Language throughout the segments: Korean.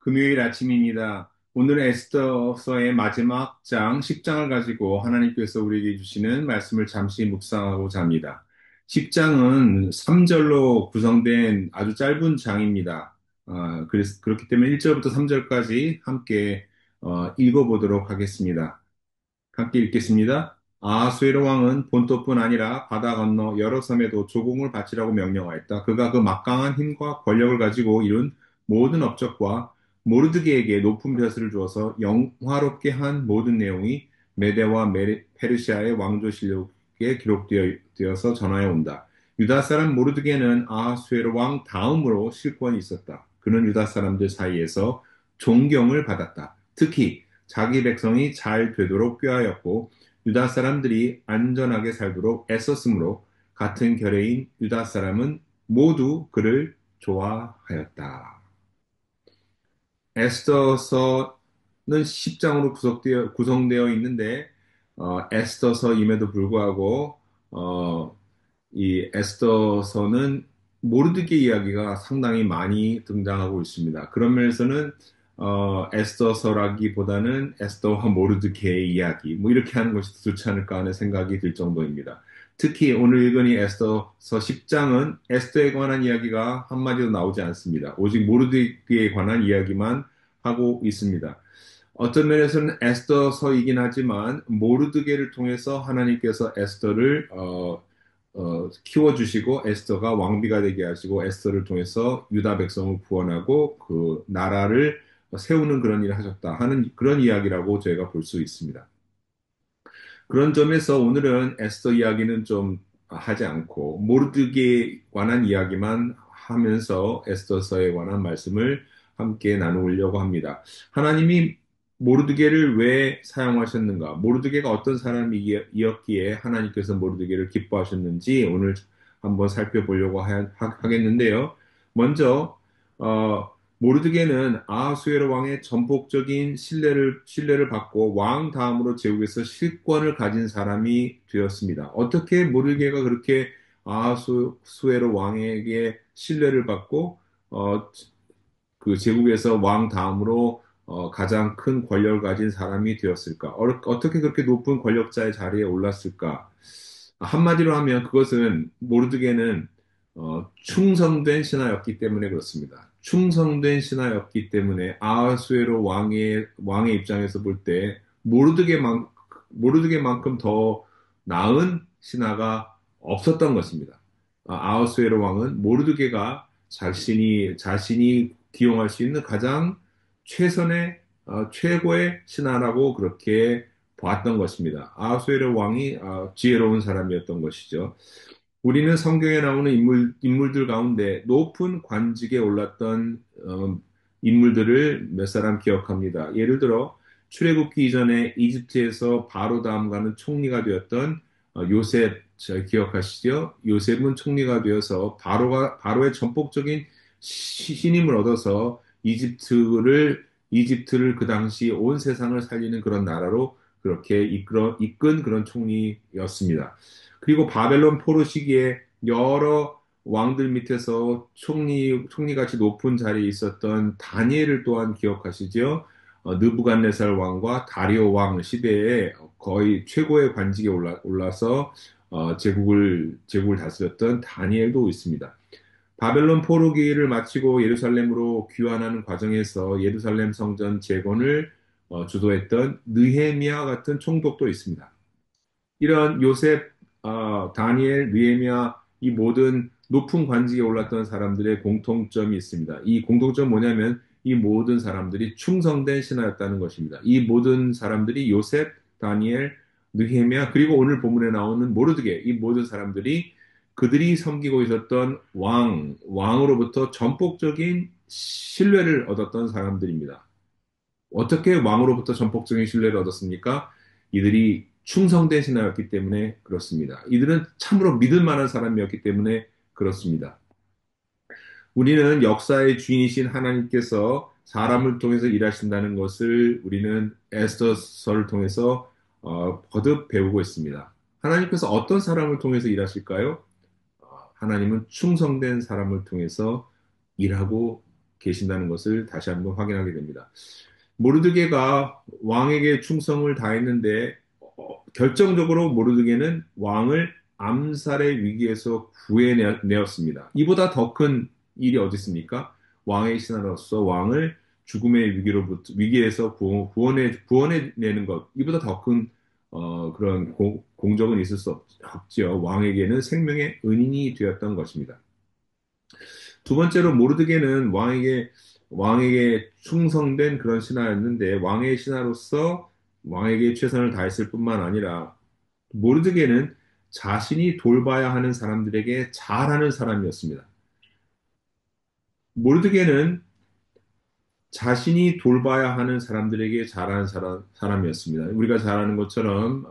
금요일 아침입니다. 오늘은 에스더서의 마지막 장 10장을 가지고 하나님께서 우리에게 주시는 말씀을 잠시 묵상하고자 합니다. 10장은 3절로 구성된 아주 짧은 장입니다. 그렇기 때문에 1절부터 3절까지 함께 읽어보도록 하겠습니다. 함께 읽겠습니다. 아하수에로 왕은 본토뿐 아니라 바다 건너 여러 섬에도 조공을 바치라고 명령하였다. 그가 그 막강한 힘과 권력을 가지고 이룬 모든 업적과 모르드게에게 높은 벼슬을 주어서 영화롭게 한 모든 내용이 메대와 페르시아의 왕조실록에 기록되어서 전하여 온다. 유다 사람 모르드게는 아하수에로 왕 다음으로 실권이 있었다. 그는 유다 사람들 사이에서 존경을 받았다. 특히 자기 백성이 잘 되도록 꾀하였고 유다 사람들이 안전하게 살도록 애썼으므로 같은 결의인 유다 사람은 모두 그를 좋아하였다. 에스더서는 10장으로 구성되어 있는데 에스더서임에도 불구하고 어, 이 에스더서는 모르드게 이야기가 상당히 많이 등장하고 있습니다. 그런 면에서는 에스더서라기보다는 에스더와 모르드게의 이야기 뭐 이렇게 하는 것이 더 좋지 않을까 하는 생각이 들 정도입니다. 특히 오늘 읽은 이 에스더서 10장은 에스더에 관한 이야기가 한마디도 나오지 않습니다. 오직 모르드게에 관한 이야기만 하고 있습니다. 어떤 면에서는 에스더서이긴 하지만 모르드게를 통해서 하나님께서 에스더를 키워주시고 에스더가 왕비가 되게 하시고 에스더를 통해서 유다 백성을 구원하고 그 나라를 세우는 그런 일을 하셨다 하는 그런 이야기라고 저희가 볼 수 있습니다. 그런 점에서 오늘은 에스더 이야기는 좀 하지 않고 모르드게에 관한 이야기만 하면서 에스더서에 관한 말씀을 함께 나누려고 합니다. 하나님이 모르드게를 왜 사용하셨는가? 모르드게가 어떤 사람이었기에 하나님께서 모르드게를 기뻐하셨는지 오늘 한번 살펴보려고 하겠는데요. 먼저 모르드게는 아하수에로 왕의 전폭적인 신뢰를 받고 왕 다음으로 제국에서 실권을 가진 사람이 되었습니다. 어떻게 모르드게가 그렇게 아하수에로 왕에게 신뢰를 받고 어, 그 제국에서 왕 다음으로 가장 큰 권력을 가진 사람이 되었을까? 어떻게 그렇게 높은 권력자의 자리에 올랐을까? 한마디로 하면 그것은 모르드게는 충성된 신하였기 때문에 그렇습니다. 충성된 신하였기 때문에 아하수에로 왕의 입장에서 볼 때 모르드게만큼 더 나은 신하가 없었던 것입니다. 아하수에로 왕은 모르드게가 자신이 기용할 수 있는 가장 최고의 신하라고 그렇게 봤던 것입니다. 아하수에로 왕이 지혜로운 사람이었던 것이죠. 우리는 성경에 나오는 인물들 가운데 높은 관직에 올랐던 인물들을 몇 사람 기억합니다. 예를 들어 출애굽기 이전에 이집트에서 바로 다음가는 총리가 되었던 요셉 기억하시죠? 요셉은 총리가 되어서 바로의 전폭적인 신임을 얻어서 이집트를 그 당시 온 세상을 살리는 그런 나라로 그렇게 이끈 그런 총리였습니다. 그리고 바벨론 포로 시기에 여러 왕들 밑에서 총리같이 높은 자리에 있었던 다니엘을 또한 기억하시죠? 느부갓네살 왕과 다리오 왕 시대에 거의 최고의 관직에 올라서 제국을 다스렸던 다니엘도 있습니다. 바벨론 포로기를 마치고 예루살렘으로 귀환하는 과정에서 예루살렘 성전 재건을 주도했던 느헤미야 같은 총독도 있습니다. 이런 요셉, 다니엘, 느헤미야 이 모든 높은 관직에 올랐던 사람들의 공통점이 있습니다. 이 공통점 뭐냐면 이 모든 사람들이 충성된 신하였다는 것입니다. 이 모든 사람들이 요셉, 다니엘, 느헤미야 그리고 오늘 본문에 나오는 모르드게 이 모든 사람들이 그들이 섬기고 있었던 왕으로부터 전폭적인 신뢰를 얻었던 사람들입니다. 어떻게 왕으로부터 전폭적인 신뢰를 얻었습니까? 이들이 충성된 신하였기 때문에 그렇습니다. 이들은 참으로 믿을 만한 사람이었기 때문에 그렇습니다. 우리는 역사의 주인이신 하나님께서 사람을 통해서 일하신다는 것을 우리는 에스더서를 통해서 거듭 배우고 있습니다. 하나님께서 어떤 사람을 통해서 일하실까요? 하나님은 충성된 사람을 통해서 일하고 계신다는 것을 다시 한번 확인하게 됩니다. 모르드게가 왕에게 충성을 다했는데 결정적으로 모르드게는 왕을 암살의 위기에서 구해내었습니다. 이보다 더 큰 일이 어디 있습니까? 왕의 신하로서 왕을 죽음의 위기에서 구원해내는 것. 이보다 더 큰, 그런 공적은 있을 수 없지요. 왕에게는 생명의 은인이 되었던 것입니다. 두 번째로 모르드게는 왕에게 충성된 그런 신하였는데 왕의 신하로서 왕에게 최선을 다했을 뿐만 아니라 모르드게는 자신이 돌봐야 하는 사람들에게 잘하는 사람이었습니다. 모르드게는 자신이 돌봐야 하는 사람들에게 잘하는 사람이었습니다. 우리가 잘 아는 것처럼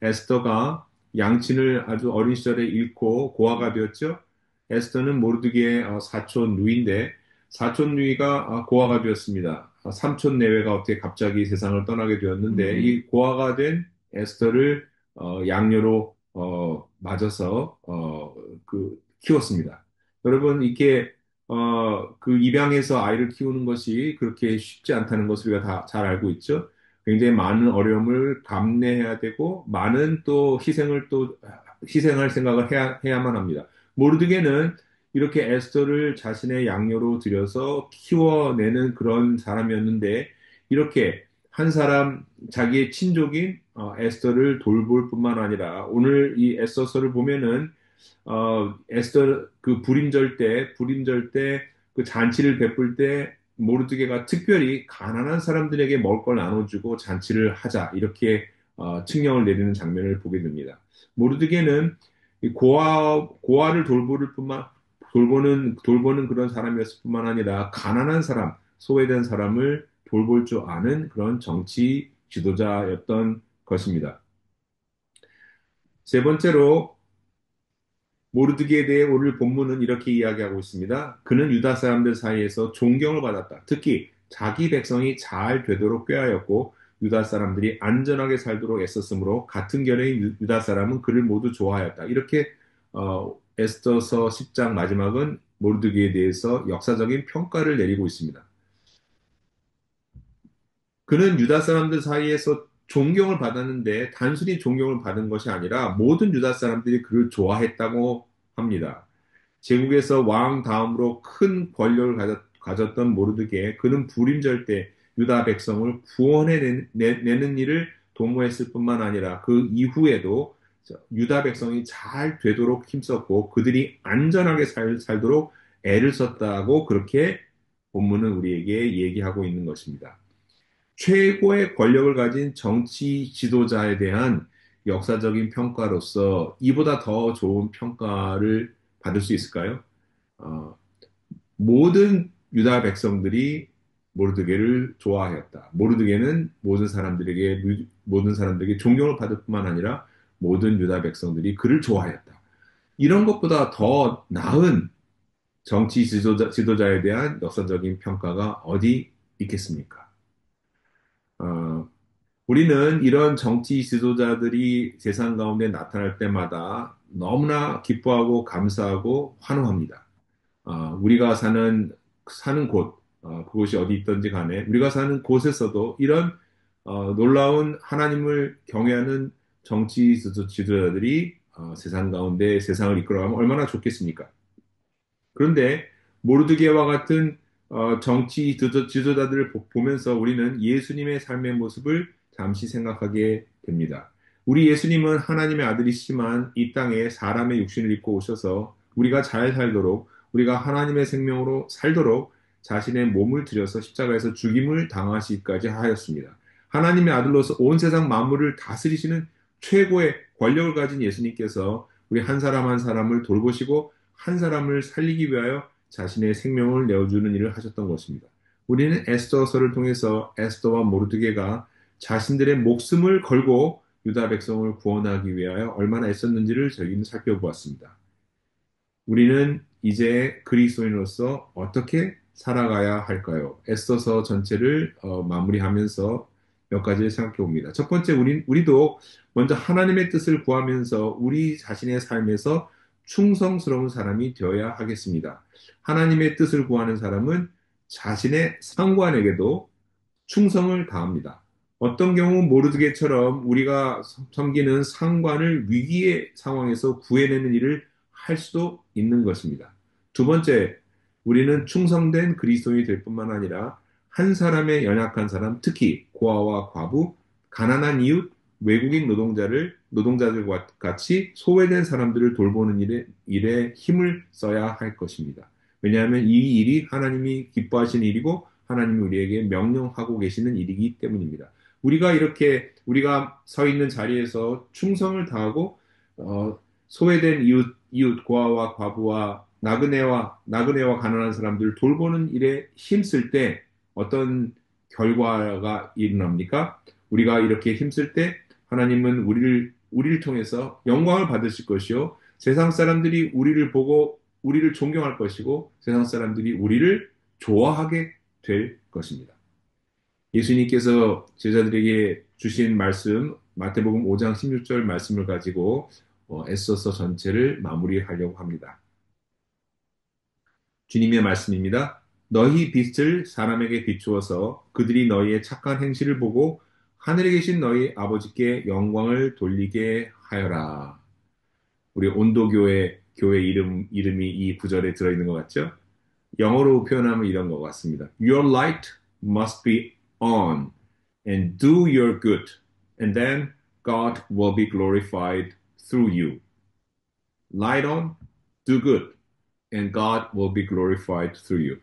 에스더가 양친을 아주 어린 시절에 잃고 고아가 되었죠. 에스더는 모르드게의 사촌 누이인데 사촌 누이가 고아가 되었습니다. 삼촌 내외가 어떻게 갑자기 세상을 떠나게 되었는데 이 고아가 된 에스더를 양녀로 맞아서 키웠습니다. 여러분 이렇게 그 입양해서 아이를 키우는 것이 그렇게 쉽지 않다는 것을 우리가 다 잘 알고 있죠. 굉장히 많은 어려움을 감내해야 되고, 많은 또 희생할 생각을 해야만 합니다. 모르드게는 이렇게 에스더를 자신의 양녀로 들여서 키워내는 그런 사람이었는데, 이렇게 한 사람, 자기의 친족인 에스더를 돌볼 뿐만 아니라, 오늘 이 에스더서를 보면은 에스더 그 불임절 때 그 잔치를 베풀 때 모르드게가 특별히 가난한 사람들에게 먹을 걸 나눠주고 잔치를 하자 이렇게 칙령을 내리는 장면을 보게 됩니다. 모르드게는 이 고아를 돌보는 그런 사람이었을 뿐만 아니라 가난한 사람, 소외된 사람을 돌볼 줄 아는 그런 정치 지도자였던 것입니다. 세 번째로 모르드게에 대해 오늘 본문은 이렇게 이야기하고 있습니다. 그는 유다 사람들 사이에서 존경을 받았다. 특히 자기 백성이 잘 되도록 꾀하였고 유다 사람들이 안전하게 살도록 애썼으므로 같은 결의 유다 사람은 그를 모두 좋아하였다. 이렇게 에스더서 10장 마지막은 모르드게에 대해서 역사적인 평가를 내리고 있습니다. 그는 유다 사람들 사이에서 존경을 받았는데 단순히 존경을 받은 것이 아니라 모든 유다 사람들이 그를 좋아했다고 합니다. 제국에서 왕 다음으로 큰 권력을 가졌던 모르드게 그는 불임절 때 유다 백성을 구원해내는 일을 도모했을 뿐만 아니라 그 이후에도 유다 백성이 잘 되도록 힘썼고 그들이 안전하게 살도록 애를 썼다고 그렇게 본문은 우리에게 얘기하고 있는 것입니다. 최고의 권력을 가진 정치 지도자에 대한 역사적인 평가로서 이보다 더 좋은 평가를 받을 수 있을까요? 어, 모든 유다 백성들이 모르드게를 좋아하였다. 모르드게는 모든 사람들에게 존경을 받을 뿐만 아니라 모든 유다 백성들이 그를 좋아하였다. 이런 것보다 더 나은 정치 지도자에 대한 역사적인 평가가 어디 있겠습니까? 어, 우리는 이런 정치 지도자들이 세상 가운데 나타날 때마다 너무나 기뻐하고 감사하고 환호합니다. 우리가 사는 곳, 그곳이 어디 있든지 간에 우리가 사는 곳에서도 이런 놀라운 하나님을 경외하는 정치 지도자들이 세상 가운데 세상을 이끌어가면 얼마나 좋겠습니까? 그런데 모르드게와 같은 정치 지도자들을 보면서 우리는 예수님의 삶의 모습을 잠시 생각하게 됩니다. 우리 예수님은 하나님의 아들이시지만 이 땅에 사람의 육신을 입고 오셔서 우리가 잘 살도록 우리가 하나님의 생명으로 살도록 자신의 몸을 들여서 십자가에서 죽임을 당하시기까지 하였습니다. 하나님의 아들로서 온 세상 만물을 다스리시는 최고의 권력을 가진 예수님께서 우리 한 사람 한 사람을 돌보시고 한 사람을 살리기 위하여 자신의 생명을 내어주는 일을 하셨던 것입니다. 우리는 에스더서를 통해서 에스더와 모르드게가 자신들의 목숨을 걸고 유다 백성을 구원하기 위하여 얼마나 애썼는지를 저희는 살펴보았습니다. 우리는 이제 그리스도인으로서 어떻게 살아가야 할까요? 에스더서 전체를 마무리하면서 몇 가지를 생각해 봅니다. 첫 번째, 우리도 먼저 하나님의 뜻을 구하면서 우리 자신의 삶에서 충성스러운 사람이 되어야 하겠습니다. 하나님의 뜻을 구하는 사람은 자신의 상관에게도 충성을 다합니다. 어떤 경우 모르드게처럼 우리가 섬기는 상관을 위기의 상황에서 구해내는 일을 할 수도 있는 것입니다. 두 번째, 우리는 충성된 그리스도인이 될 뿐만 아니라 한 사람의 연약한 사람, 특히 고아와 과부, 가난한 이웃, 외국인 노동자들과 같이 소외된 사람들을 돌보는 일에 힘을 써야 할 것입니다. 왜냐하면 이 일이 하나님이 기뻐하시는 일이고 하나님이 우리에게 명령하고 계시는 일이기 때문입니다. 우리가 서 있는 자리에서 충성을 다하고 소외된 이웃 고아와 과부와 나그네와 가난한 사람들을 돌보는 일에 힘쓸 때 어떤 결과가 일어납니까? 우리가 이렇게 힘쓸 때 하나님은 우리를 통해서 영광을 받으실 것이요. 세상 사람들이 우리를 보고 우리를 존경할 것이고 세상 사람들이 우리를 좋아하게 될 것입니다. 예수님께서 제자들에게 주신 말씀 마태복음 5장 16절 말씀을 가지고 애써서 전체를 마무리하려고 합니다. 주님의 말씀입니다. 너희 빛을 사람에게 비추어서 그들이 너희의 착한 행실을 보고 하늘에 계신 너희 아버지께 영광을 돌리게 하여라. 우리 온도교회 이름이 이 구절에 들어있는 것 같죠? 영어로 표현하면 이런 것 같습니다. Your light must be on and do your good, and then God will be glorified through you. Light on, do good, and God will be glorified through you.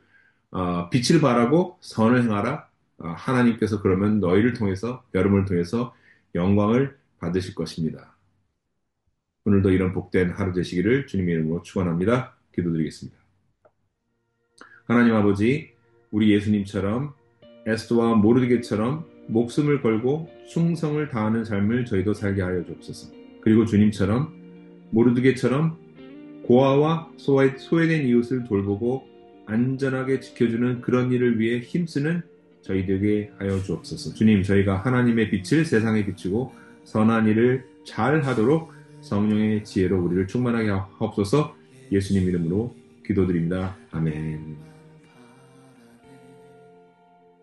빛을 발하고 선을 행하라. 하나님께서 그러면 여러분을 통해서 영광을 받으실 것입니다. 오늘도 이런 복된 하루 되시기를 주님의 이름으로 축원합니다. 기도드리겠습니다. 하나님 아버지, 우리 예수님처럼 에스더와 모르드게처럼 목숨을 걸고 충성을 다하는 삶을 저희도 살게 하여 주옵소서. 그리고 주님처럼 모르드게처럼 고아와 소외된 이웃을 돌보고 안전하게 지켜주는 그런 일을 위해 힘쓰는 저희 되게 하여 주옵소서. 주님, 저희가 하나님의 빛을 세상에 비추고 선한 일을 잘 하도록 성령의 지혜로 우리를 충만하게 하옵소서. 예수님 이름으로 기도드립니다. 아멘.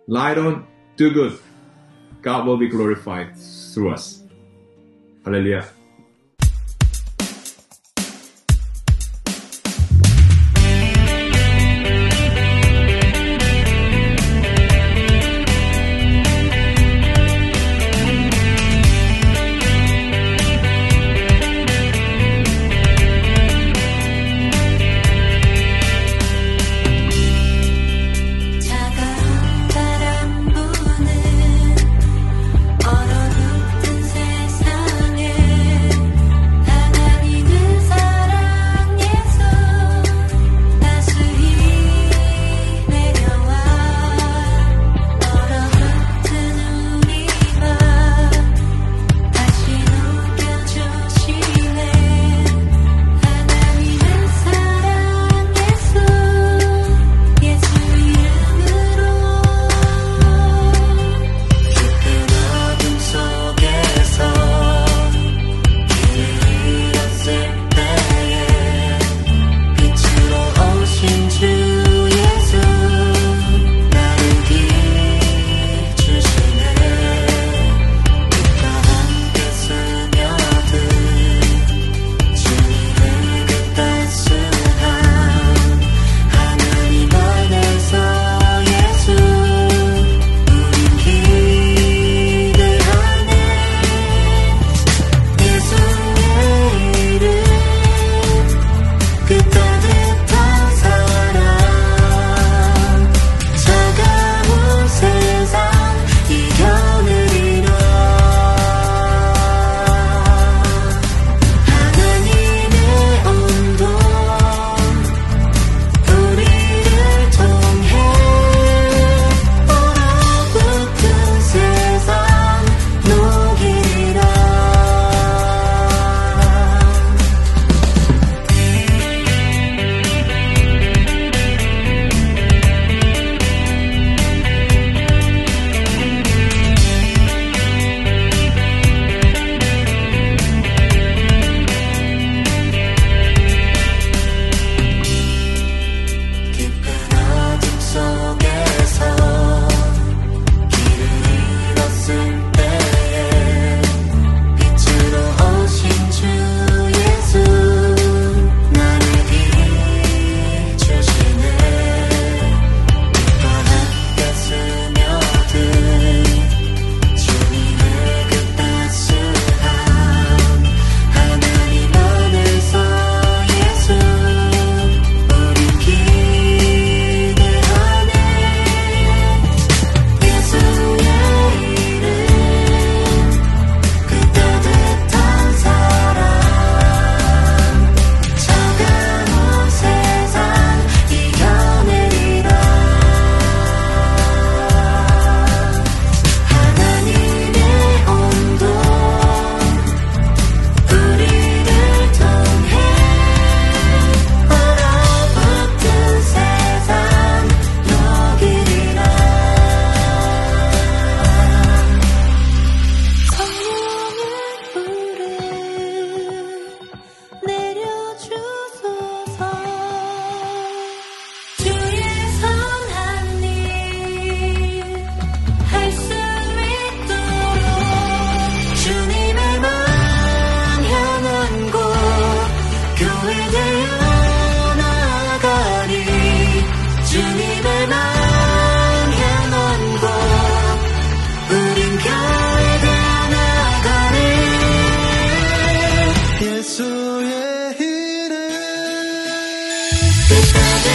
Light on, do good. God will be glorified through us. 할렐루야. 얼어붙은 세상에 되어 나가니 주님의 마음 향한 곳 우린 교회 되어 나가네 예수의 이름 뜻하는